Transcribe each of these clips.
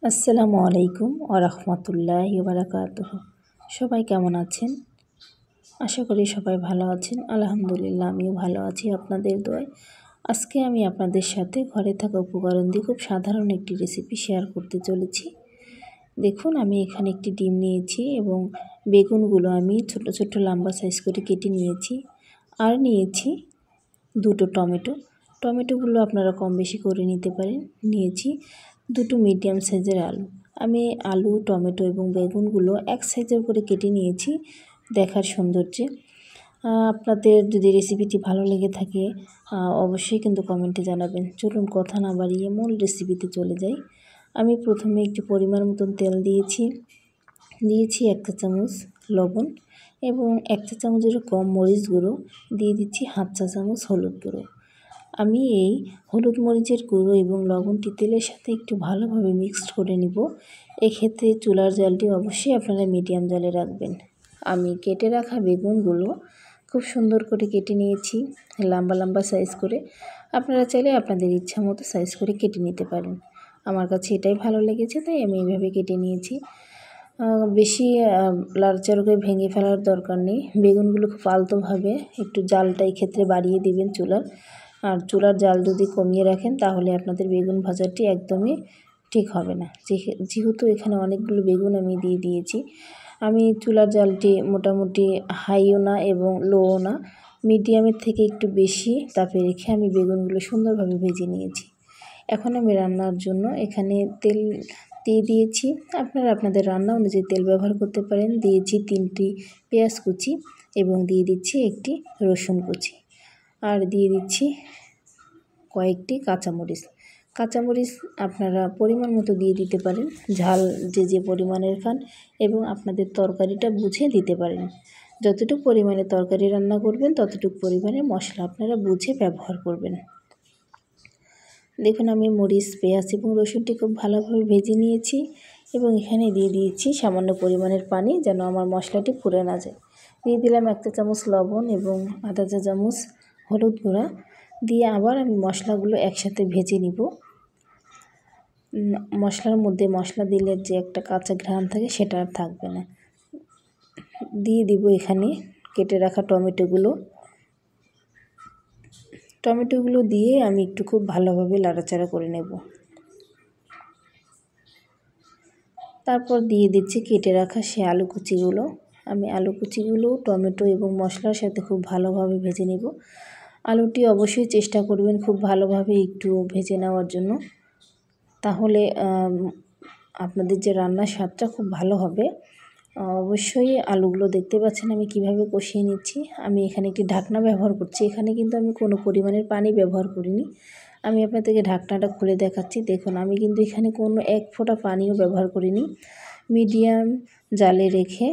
আসসালামু আলাইকুম ওয়া রাহমাতুল্লাহি ওয়া বারাকাতুহু। সবাই কেমন আছেন? আশা করি সবাই ভালো আছেন। আলহামদুলিল্লাহ আমিও ভালো আছি আপনাদের দোয়ায়। আজকে আমি আপনাদের সাথে ঘরে থাকা উপকরণ দিয়ে খুব সাধারণ একটি রেসিপি শেয়ার করতে চলেছি। দেখুন আমি এখানে একটি ডিম নিয়েছি এবং বেগুনগুলো আমি ছোট ছোট লম্বা সাইজ করে কেটে নিয়েছি। আর নিয়েছি দুটো টমেটোগুলো আপনারা কম বেশি করে নিতে পারেন। নিয়েছি দুটো মিডিয়াম সাইজের আলু। আমি আলু, টমেটো এবং বেগুনগুলো এক সাইজের করে কেটে নিয়েছি দেখার সৌন্দর্যে। আপনাদের যদি রেসিপিটি ভালো লেগে থাকে অবশ্যই কিন্তু কমেন্টে জানাবেন। চলুন কথা না বাড়িয়ে মূল রেসিপিতে চলে যাই। আমি প্রথমে একটু পরিমাণ মতন তেল দিয়েছি 1 চা চামচ লবণ এবং 1 চা চামচেরও কম মরিচ গুঁড়ো, দিয়ে দিচ্ছি 1/2 চা চামচ হলুদ গুঁড়ো। আমি এই হলুদ মরিচের গুঁড়ো এবং লবণটি তেলের সাথে একটু ভালোভাবে মিক্সড করে নিব। এক্ষেত্রে চুলার জালটি অবশ্যই আপনারা মিডিয়াম জালে রাখবেন। আমি কেটে রাখা বেগুনগুলো খুব সুন্দর করে কেটে নিয়েছি লম্বা লম্বা সাইজ করে। আপনারা চাইলে আপনাদের ইচ্ছা মতো সাইজ করে কেটে নিতে পারেন। আমার কাছে এটাই ভালো লেগেছে তাই আমি এইভাবে কেটে নিয়েছি। বেশি লাড়চাড়া করে ভেঙে ফেলার দরকার নেই। বেগুনগুলো খুব আলতোভাবে একটু জালটা এই ক্ষেত্রে বাড়িয়ে দেবেন চুলার। আর চুলার জাল যদি কমিয়ে রাখেন তাহলে আপনাদের বেগুন ভাজাটি একদমই ঠিক হবে না। যেহেতু এখানে অনেকগুলো বেগুন আমি দিয়ে দিয়েছি, আমি চুলার জালটি মোটামুটি হাইও না এবং লোও না, মিডিয়ামের থেকে একটু বেশি তাপে রেখে আমি বেগুনগুলো সুন্দরভাবে ভেজে নিয়েছি। এখন আমি রান্নার জন্য এখানে তেল দিয়ে দিয়েছি। আপনারা আপনাদের রান্না অনুযায়ী তেল ব্যবহার করতে পারেন। দিয়েছি 3টি পেঁয়াজ কুচি এবং দিয়ে দিচ্ছি একটি রসুন কুচি, আর দিয়ে দিচ্ছি কয়েকটি কাঁচামরিচ আপনারা পরিমাণ মতো দিয়ে দিতে পারেন, ঝাল যে পরিমাণের খান, এবং আপনাদের তরকারিটা বুঝে দিতে পারেন। যতটুকু পরিমাণে তরকারি রান্না করবেন ততটুকু পরিমাণে মশলা আপনারা বুঝে ব্যবহার করবেন। দেখুন আমি মরিচ, পেঁয়াজ এবং রসুনটি খুব ভালোভাবে ভেজে নিয়েছি এবং এখানে দিয়ে দিয়েছি সামান্য পরিমাণের পানি যেন আমার মশলাটি পুড়ে না যায়। দিয়ে দিলাম 1 চা চামচ লবণ এবং 1/2 চা চামচ হলুদ গুঁড়া, দিয়ে আবার আমি মশলাগুলো একসাথে ভেজে নিব। মশলার মধ্যে মশলা দিলে যে একটা কাঁচা ঘ্রাণ থাকে সেটা আর থাকবে না। দিয়ে দিব এখানে কেটে রাখা টমেটোগুলো দিয়ে আমি একটু খুব ভালোভাবে নাড়াচাড়া করে নেব। তারপর দিয়ে দিচ্ছি কেটে রাখা সে আলু কুচিগুলো। আমি আলু কুচিগুলো টমেটো এবং মশলার সাথে খুব ভালোভাবে ভেজে নেব। আলুটি অবশ্যই চেষ্টা করবেন খুব ভালোভাবে একটু ভেজে নেওয়ার জন্য, তাহলে আপনাদের যে রান্নার স্বাদটা খুব ভালো হবে। অবশ্যই আলুগুলো দেখতে পাচ্ছেন আমি কিভাবে কষিয়ে নিচ্ছি। আমি এখানে একটি ঢাকনা ব্যবহার করছি। এখানে কিন্তু আমি কোনো পরিমাণের পানি ব্যবহার করিনি। আমি আপনাদেরকে ঢাকনাটা খুলে দেখাচ্ছি। দেখুন আমি কিন্তু এখানে কোনো 1 ফোঁটা পানিও ব্যবহার করিনি। মিডিয়াম জালে রেখে,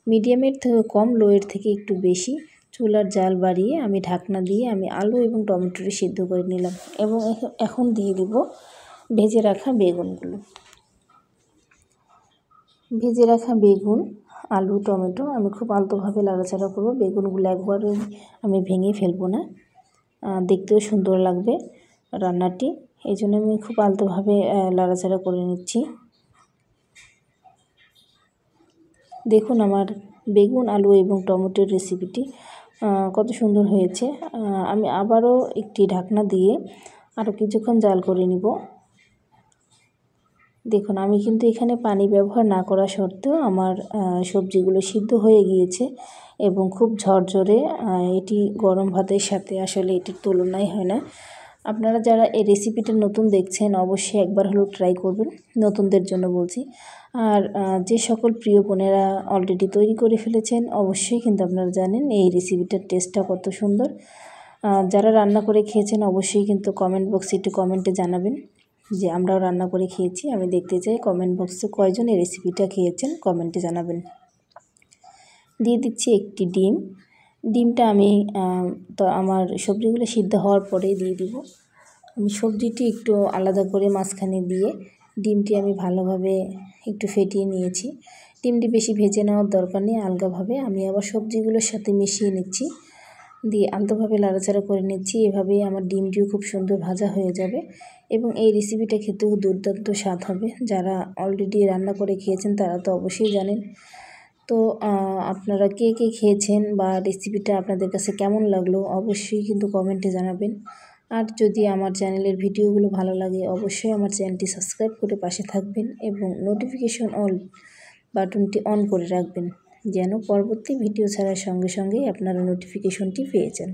মিডিয়ামের থেকে কম, লোয়ের থেকে একটু বেশি চুলার জাল বাড়িয়ে আমি ঢাকনা দিয়ে আমি আলু এবং টমেটোটি সিদ্ধ করে নিলাম এবং এখন দিয়ে দিব ভেজে রাখা বেগুনগুলো। ভেজে রাখা বেগুন, আলু, টমেটো আমি খুব আলতোভাবে নাড়াচাড়া করব। বেগুনগুলো একবারে আমি ভেঙে ফেলবো না, দেখতেও সুন্দর লাগবে রান্নাটি, এই জন্য আমি খুব আলতোভাবে নাড়াচাড়া করে নিচ্ছি। দেখুন আমার বেগুন, আলু এবং টমেটোর রেসিপিটি কত সুন্দর হয়েছে। আমি আবারও একটি ঢাকনা দিয়ে আরও কিছুক্ষণ জাল করে নিব। দেখুন আমি কিন্তু এখানে পানি ব্যবহার না করা সত্ত্বেও আমার সবজিগুলো সিদ্ধ হয়ে গিয়েছে এবং খুব ঝরঝরে। এটি গরম ভাতের সাথে আসলে এটির তুলনাই হয় না। আপনারা যারা এই রেসিপিটা নতুন দেখছেন অবশ্যই একবার হলেও ট্রাই করবেন, নতুনদের জন্য বলছি। আর যে সকল প্রিয় বোনেরা অলরেডি তৈরি করে ফেলেছেন অবশ্যই কিন্তু আপনারা জানেন এই রেসিপিটার টেস্টটা কত সুন্দর। যারা রান্না করে খেয়েছেন অবশ্যই কিন্তু কমেন্ট বক্সে একটু কমেন্টে জানাবেন যে আমরাও রান্না করে খেয়েছি। আমি দেখতে চাই কমেন্ট বক্সে কয়জন এই রেসিপিটা খেয়েছেন, কমেন্টে জানাবেন। দিয়ে দিচ্ছি একটি ডিমটা আমি তো আমার সবজিগুলো সিদ্ধ হওয়ার পরেই দিয়ে দিব। আমি সবজিটি একটু আলাদা করে মাঝখানে দিয়ে ডিমটি আমি ভালোভাবে একটু ফেটিয়ে নিয়েছি। ডিমটি বেশি ভেজে নেওয়ার দরকার নেই, আলগাভাবে আমি আবার সবজিগুলোর সাথে মিশিয়ে নিচ্ছি, দিয়ে আলতোভাবে নাড়াচাড়া করে নিচ্ছি। এভাবেই আমার ডিমটিও খুব সুন্দর ভাজা হয়ে যাবে। এবং এই রেসিপিটা খেতেও দুর্দান্ত স্বাদ হবে। যারা অলরেডি রান্না করে খেয়েছেন তারা তো অবশ্যই জানেন। তো আপনারা কে কে খেয়েছেন বা রেসিপিটা আপনাদের কাছে কেমন লাগলো অবশ্যই কিন্তু কমেন্টে জানাবেন। আর যদি আমার চ্যানেলের ভিডিওগুলো ভালো লাগে অবশ্যই আমার চ্যানেলটি সাবস্ক্রাইব করে পাশে থাকবেন এবং নোটিফিকেশন অল বাটনটি অন করে রাখবেন, যেন পরবর্তী ভিডিও ছাড়ার সঙ্গে সঙ্গেই আপনারা নোটিফিকেশনটি পেয়ে যান।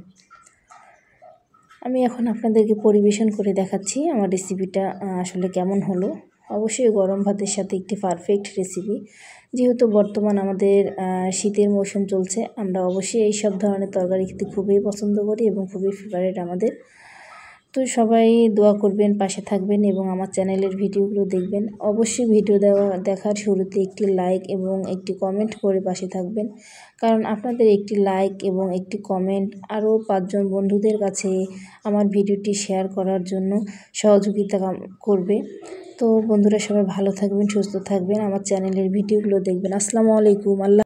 আমি এখন আপনাদেরকে পরিবেশন করে দেখাচ্ছি আমার রেসিপিটা আসলে কেমন হলো। অবশ্যই গরম ভাতের সাথে একটি পারফেক্ট রেসিপি। যেহেতু বর্তমান আমাদের শীতের মৌসুম চলছে, আমরা অবশ্যই এই সব ধরনের তরকারি খেতে খুবই পছন্দ করি এবং খুবই ফেভারিট আমাদের। তো সবাই দোয়া করবেন, পাশে থাকবেন এবং আমার চ্যানেলের ভিডিওগুলো দেখবেন। অবশ্যই ভিডিও দেখার শুরুতে একটি লাইক এবং একটি কমেন্ট করে পাশে থাকবেন, কারণ আপনাদের একটি লাইক এবং একটি কমেন্ট আরও 5 জন বন্ধুদের কাছে আমার ভিডিওটি শেয়ার করার জন্য সহযোগিতা করবে। তো বন্ধুরা সবাই ভালো থাকবেন, সুস্থ থাকবেন, আমার চ্যানেলের ভিডিওগুলো দেখবেন। আসসালামু আলাইকুম।